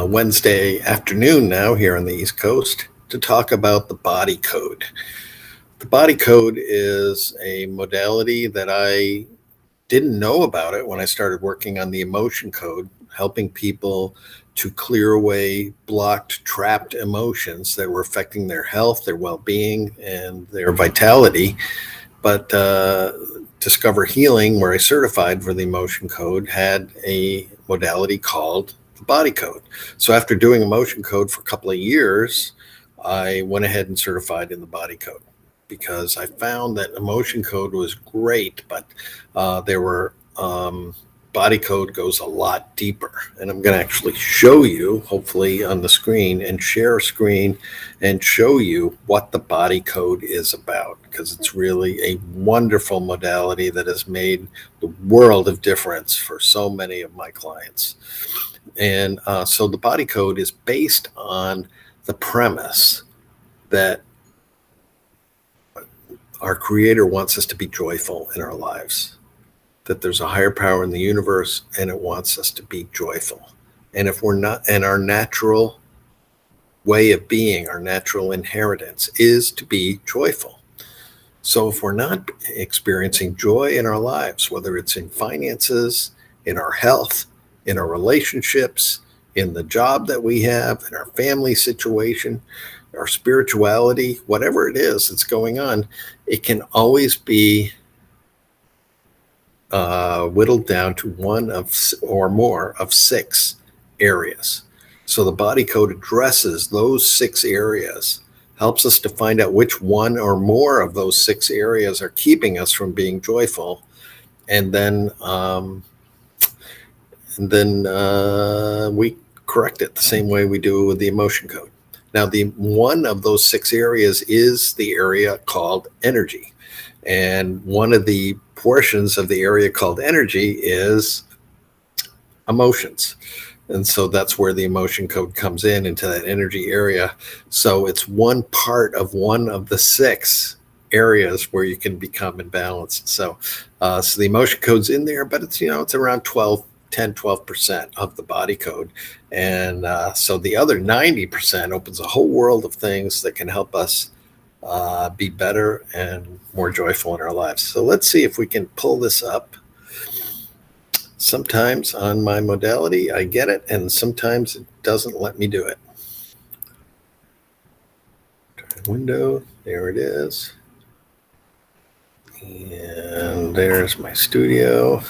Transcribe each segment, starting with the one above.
Wednesday afternoon now here on the East Coast to talk about the body code. The body code is a modality that I didn't know about it when I started working on the emotion code, helping people to clear away blocked, trapped emotions that were affecting their health, their well-being, and their vitality. But Discover Healing, where I certified for the emotion code, had a modality called the body code. So after doing emotion code for a couple of years, I went ahead and certified in the body code because I found that emotion code was great, but there were body code goes a lot deeper. And I'm going to actually show you, hopefully on the screen, and share a screen and show you what the body code is about, because it's really a wonderful modality that has made the world of difference for so many of my clients. And so the body code is based on the premise that our Creator wants us to be joyful in our lives, that there's a higher power in the universe and it wants us to be joyful. And if we're not, and our natural way of being, our natural inheritance is to be joyful. So if we're not experiencing joy in our lives, whether it's in finances, in our health, in our relationships, in the job that we have, in our family situation, our spirituality, whatever it is that's going on, it can always be whittled down to one of or more of 6 areas. So the body code addresses those 6 areas, helps us to find out which one or more of those 6 areas are keeping us from being joyful, and then we correct it the same way we do with the emotion code. Now, the one of those 6 areas is the area called energy. And one of the portions of the area called energy is emotions. And so that's where the emotion code comes into that energy area. So it's one part of one of the 6 areas where you can become imbalanced. So the emotion code's in there, but it's around 10-12% of the body code. And so the other 90% opens a whole world of things that can help us be better and more joyful in our lives. So let's see if we can pull this up. Sometimes on my modality, I get it, and sometimes it doesn't let me do it. Window, there it is. And there's my studio.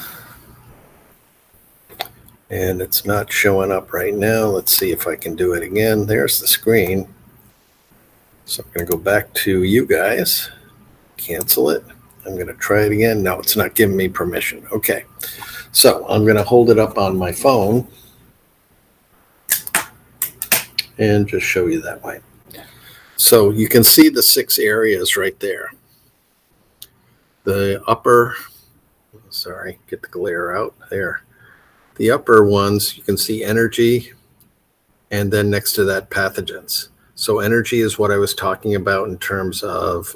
And it's not showing up right now. Let's see if I can do it again. There's the screen. So I'm going to go back to you guys, cancel it. I'm going to try it again. No, it's not giving me permission. Okay. So I'm going to hold it up on my phone and just show you that way. So you can see the 6 areas right there. The upper, get the glare out there. The upper ones, you can see energy, and then next to that, pathogens. So energy is what I was talking about in terms of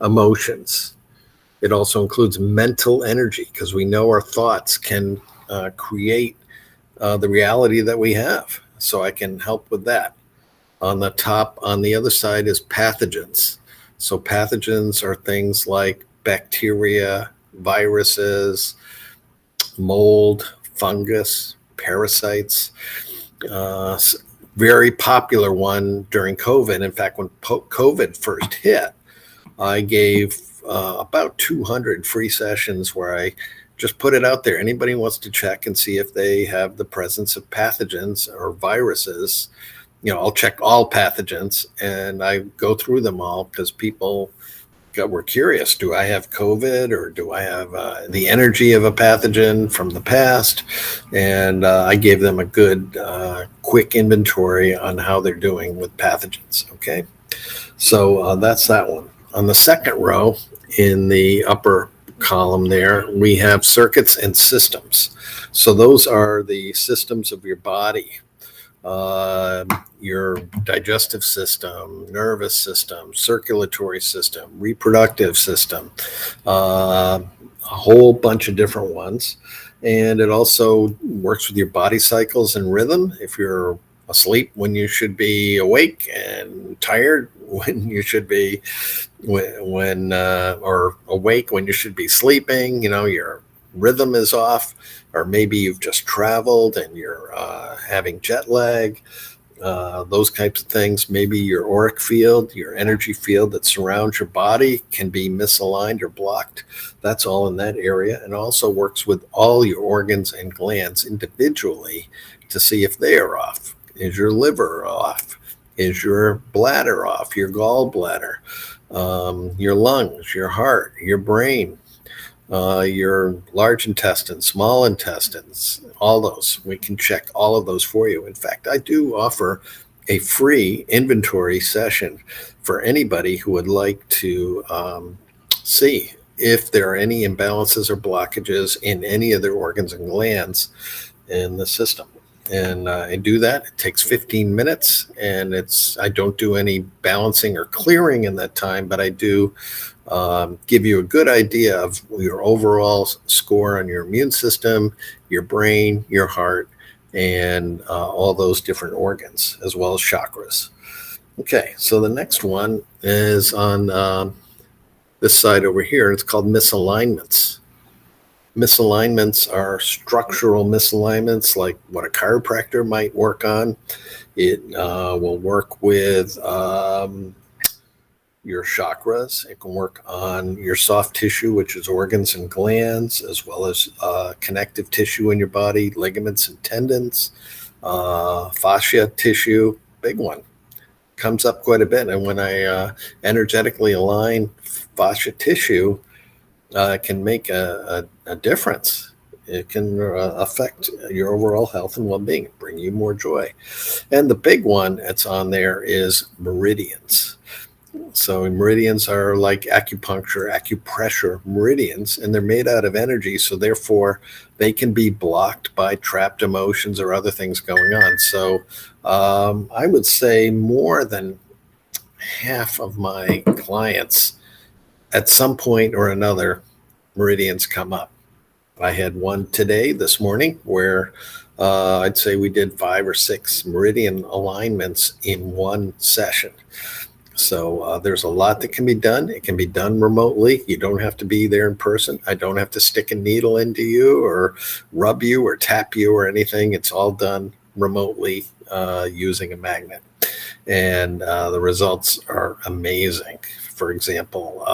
emotions. It also includes mental energy, because we know our thoughts can create the reality that we have. So I can help with that. On the top, on the other side is pathogens. So pathogens are things like bacteria, viruses, mold, fungus, parasites. Very popular one during COVID. In fact, when COVID first hit, I gave about 200 free sessions where I just put it out there. Anybody wants to check and see if they have the presence of pathogens or viruses, I'll check all pathogens and I go through them all, because people were curious. Do I have COVID, or do I have the energy of a pathogen from the past? And I gave them a good quick inventory on how they're doing with pathogens. Okay. So that's that one. On the second row in the upper column there, we have circuits and systems. So those are the systems of your body. Your digestive system, nervous system, circulatory system, reproductive system, a whole bunch of different ones. And it also works with your body cycles and rhythm. If you're asleep when you should be awake and tired when you should be or awake when you should be sleeping, your rhythm is off, or maybe you've just traveled and you're having jet lag, those types of things. Maybe your auric field, your energy field that surrounds your body, can be misaligned or blocked. That's all in that area, and also works with all your organs and glands individually to see if they are off. Is your liver off? Is your bladder off? Your gallbladder, your lungs, your heart, your brain, your large intestine, small intestines, all those. We can check all of those for you. In fact, I do offer a free inventory session for anybody who would like to see if there are any imbalances or blockages in any of their organs and glands in the system. And I do that. It takes 15 minutes, and I don't do any balancing or clearing in that time, but I do give you a good idea of your overall score on your immune system, your brain, your heart, and all those different organs, as well as chakras. Okay, so the next one is on this side over here. It's called misalignments. Misalignments are structural misalignments, like what a chiropractor might work on. It will work with your chakras. It can work on your soft tissue, which is organs and glands, as well as connective tissue in your body, ligaments and tendons, fascia tissue, big one. Comes up quite a bit. And when I energetically align fascia tissue, it can make a difference. It can affect your overall health and well-being, bring you more joy. And the big one that's on there is meridians. So meridians are like acupuncture, acupressure meridians, and they're made out of energy. So therefore, they can be blocked by trapped emotions or other things going on. So I would say more than half of my clients, at some point or another, meridians come up. I had one today, this morning, where I'd say we did 5 or 6 meridian alignments in one session. So there's a lot that can be done. It can be done remotely. You don't have to be there in person. I don't have to stick a needle into you or rub you or tap you or anything. It's all done remotely using a magnet. And the results are amazing. For example,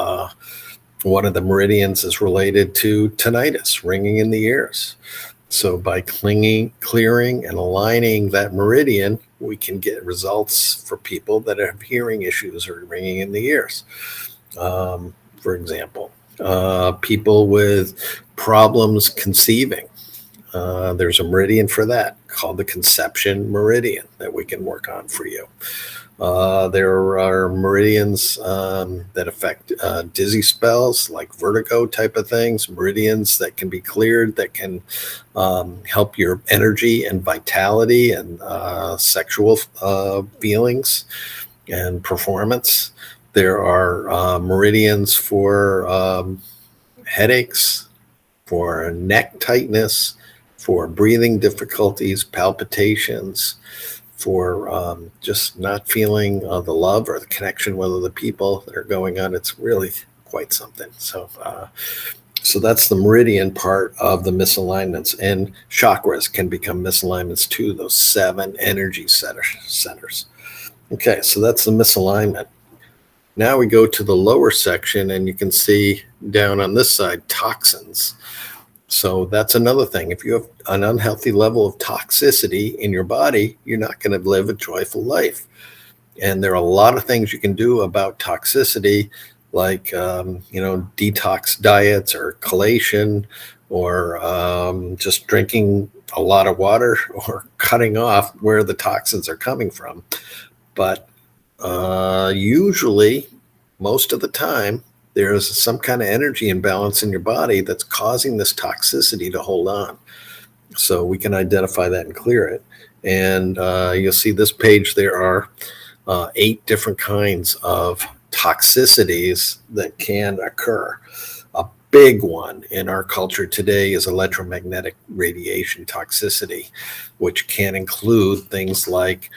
one of the meridians is related to tinnitus, ringing in the ears. So by clearing and aligning that meridian, we can get results for people that have hearing issues or ringing in the ears. For example, people with problems conceiving. There's a meridian for that called the conception meridian that we can work on for you. There are meridians that affect dizzy spells, like vertigo type of things, meridians that can be cleared, that can help your energy and vitality and sexual feelings and performance. There are meridians for headaches, for neck tightness, for breathing difficulties, palpitations, for just not feeling the love or the connection with other people that are going on. It's really quite something. So that's the meridian part of the misalignments. And chakras can become misalignments too, those 7 energy centers. Okay, so that's the misalignment. Now we go to the lower section, and you can see down on this side, toxins. So that's another thing. If you have an unhealthy level of toxicity in your body, you're not going to live a joyful life. And there are a lot of things you can do about toxicity, like, detox diets or chelation, or just drinking a lot of water, or cutting off where the toxins are coming from. But usually, most of the time, there's some kind of energy imbalance in your body that's causing this toxicity to hold on. So we can identify that and clear it. And you'll see this page, there are 8 different kinds of toxicities that can occur. A big one in our culture today is electromagnetic radiation toxicity, which can include things like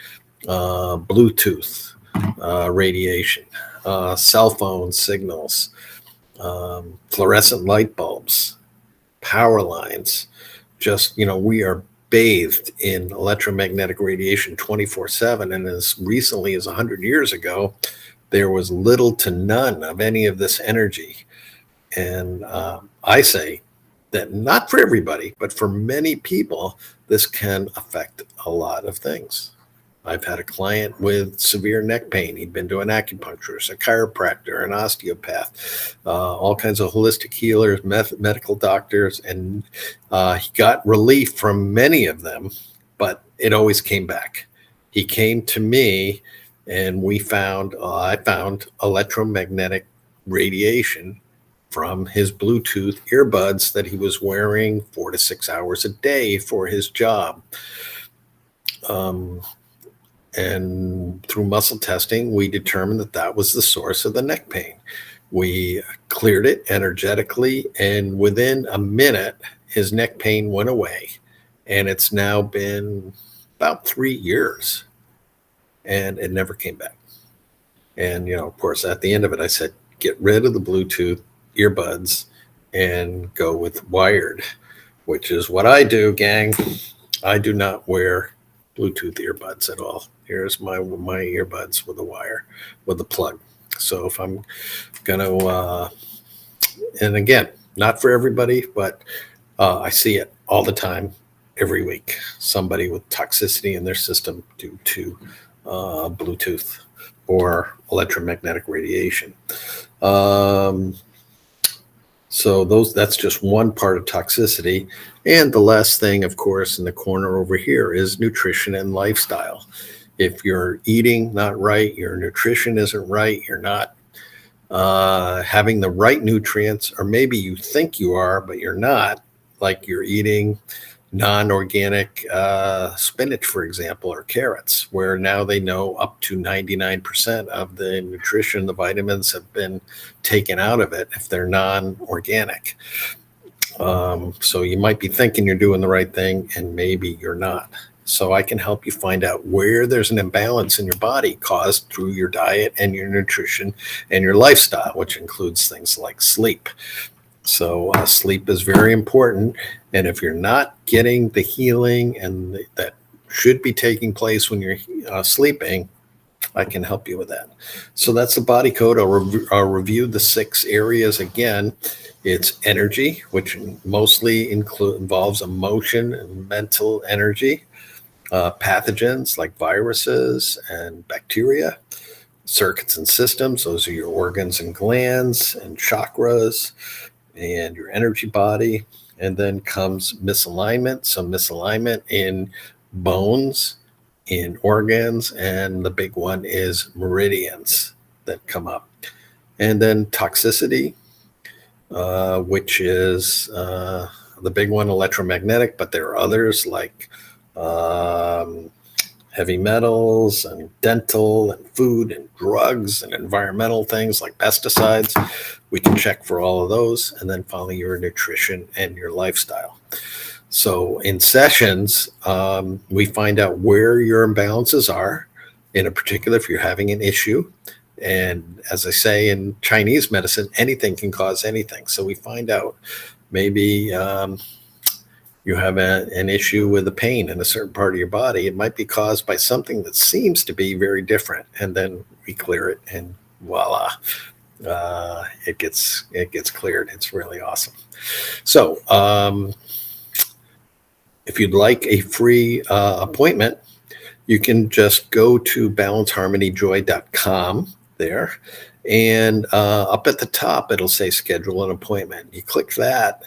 Bluetooth radiation, cell phone signals, fluorescent light bulbs, power lines. Just, we are bathed in electromagnetic radiation 24/7. And as recently as 100 years ago, there was little to none of any of this energy. And I say that not for everybody, but for many people, this can affect a lot of things. I've had a client with severe neck pain. He'd been to an acupuncturist, a chiropractor, an osteopath, all kinds of holistic healers, medical doctors, and he got relief from many of them, but it always came back. He came to me, and I found electromagnetic radiation from his Bluetooth earbuds that he was wearing 4 to 6 hours a day for his job. And through muscle testing, we determined that that was the source of the neck pain. We cleared it energetically, and within a minute, his neck pain went away. And it's now been about 3 years, and it never came back. And, of course, at the end of it, I said, get rid of the Bluetooth earbuds and go with wired, which is what I do, gang. I do not wear Bluetooth earbuds at all. Here's my earbuds with a wire, with a plug. So if I'm gonna, and again, not for everybody, but I see it all the time, every week. Somebody with toxicity in their system due to Bluetooth or electromagnetic radiation. So that's just one part of toxicity. And the last thing, of course, in the corner over here is nutrition and lifestyle. If you're eating not right, your nutrition isn't right, you're not having the right nutrients, or maybe you think you are, but you're not, like you're eating non-organic spinach, for example, or carrots, where now they know up to 99% of the nutrition, the vitamins have been taken out of it if they're non-organic. So you might be thinking you're doing the right thing, and maybe you're not. So I can help you find out where there's an imbalance in your body caused through your diet and your nutrition and your lifestyle, which includes things like sleep. So sleep is very important. And if you're not getting the healing and that should be taking place when you're sleeping, I can help you with that. So that's the body code. I'll review the 6 areas again. It's energy, which mostly involves emotion and mental energy. Pathogens like viruses and bacteria. Circuits and systems, those are your organs and glands and chakras and your energy body. And then comes misalignment. So misalignment in bones, in organs, and the big one is meridians that come up. And then toxicity, which is the big one, electromagnetic, but there are others like heavy metals and dental and food and drugs and environmental things like pesticides. We can check for all of those, and then finally your nutrition and your lifestyle. So in sessions, we find out where your imbalances are in a particular, if you're having an issue. And as I say in Chinese medicine, anything can cause anything. So we find out maybe you have an issue with a pain in a certain part of your body. It might be caused by something that seems to be very different. And then we clear it, and voila, it gets cleared. It's really awesome. So if you'd like a free appointment, you can just go to balanceharmonyjoy.com there. And up at the top, it'll say schedule an appointment. You click that,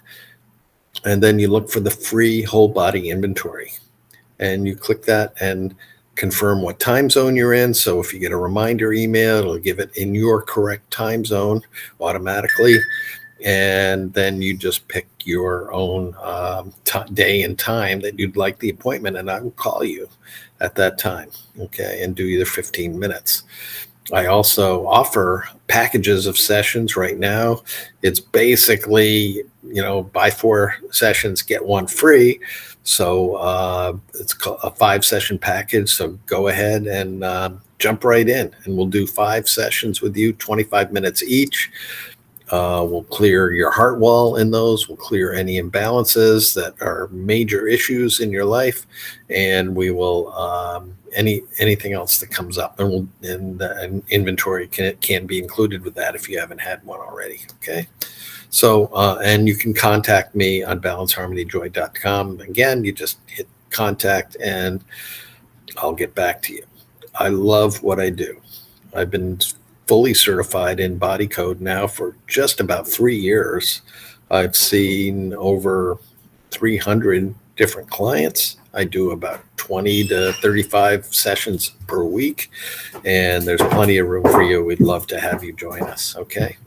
and then you look for the free whole body inventory. And you click that and confirm what time zone you're in. So if you get a reminder email, it'll give it in your correct time zone automatically. And then you just pick your own day and time that you'd like the appointment, and I will call you at that time, okay, and do either 15 minutes. I also offer packages of sessions right now. It's basically, buy 4 sessions, get one free. So it's called a 5 session package. So go ahead and jump right in, and we'll do 5 sessions with you, 25 minutes each. We'll clear your heart wall in those. We'll clear any imbalances that are major issues in your life, and we will anything else that comes up, and an inventory can be included with that if you haven't had one already. Okay. So and you can contact me on balanceharmonyjoy.com. Again, you just hit contact, and I'll get back to you. I love what I do. I've been fully certified in body code now for just about 3 years. I've seen over 300 different clients. I do about 20 to 35 sessions per week, and there's plenty of room for you. We'd love to have you join us. Okay.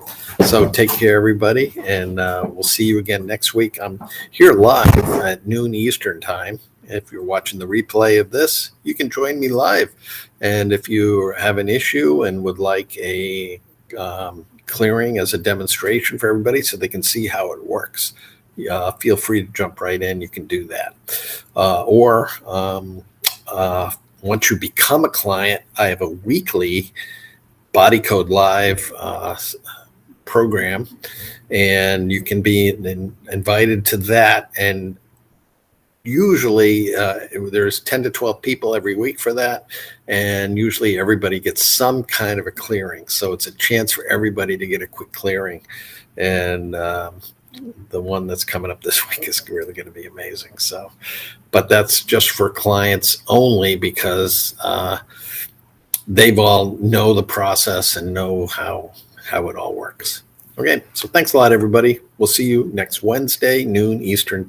So take care, everybody, and we'll see you again next week. I'm here live at noon Eastern time. If you're watching the replay of this, you can join me live. And if you have an issue and would like a clearing as a demonstration for everybody so they can see how it works, feel free to jump right in. You can do that. Or once you become a client, I have a weekly Body Code Live program, and you can be invited to that. And usually there's 10 to 12 people every week for that, and usually everybody gets some kind of a clearing, so it's a chance for everybody to get a quick clearing. And the one that's coming up this week is really going to be amazing. So, but that's just for clients only, because they've all know the process and know how it all works. Okay, so thanks a lot, everybody. We'll see you next Wednesday, noon Eastern time.